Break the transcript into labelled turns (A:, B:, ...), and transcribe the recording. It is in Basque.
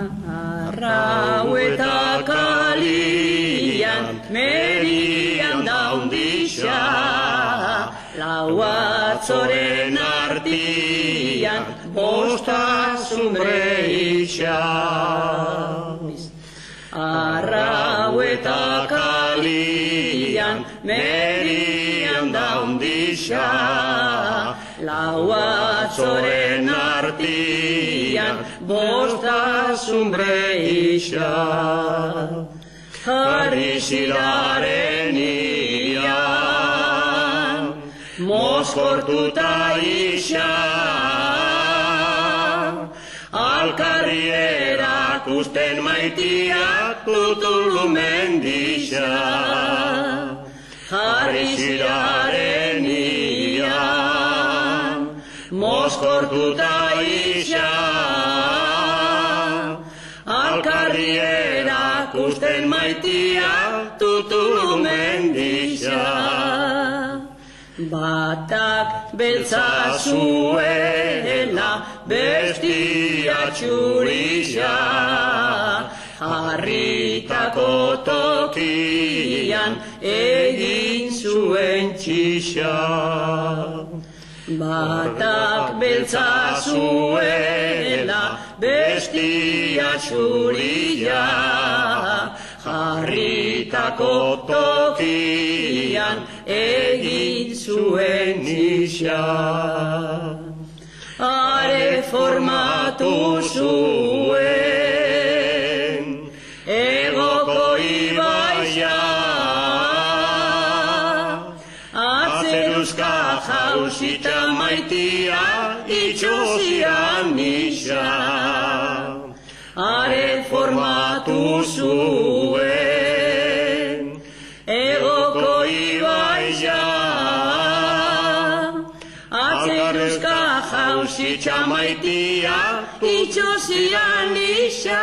A: Arrau eta kalian, merian daundisa, lau atzoren artian, bosta zumbre isa. Arrau eta kalian, merian daundisa, lau atzoren artian, bosta zumbre isa. Jarri zilaren ian, mozkortuta isa, alkarri erakusten maitiak tutulu mendisa. Jarri zilaren ian, mozkortuta isa, alkarri erakusten maitia tutulu mendisa. Batak beltza zuela, bestia txurisa, harritako tokian egin zuen txisa. Batak beltza zuela, bestia txuria, harritako tokian egin zuen isa. Are formatu zuen egoko ibaia, atzeruzka jausita maitia itxosian isa. Are formatu zuen egoko ibaia, atzeruzka jausita maitia itxosian isa.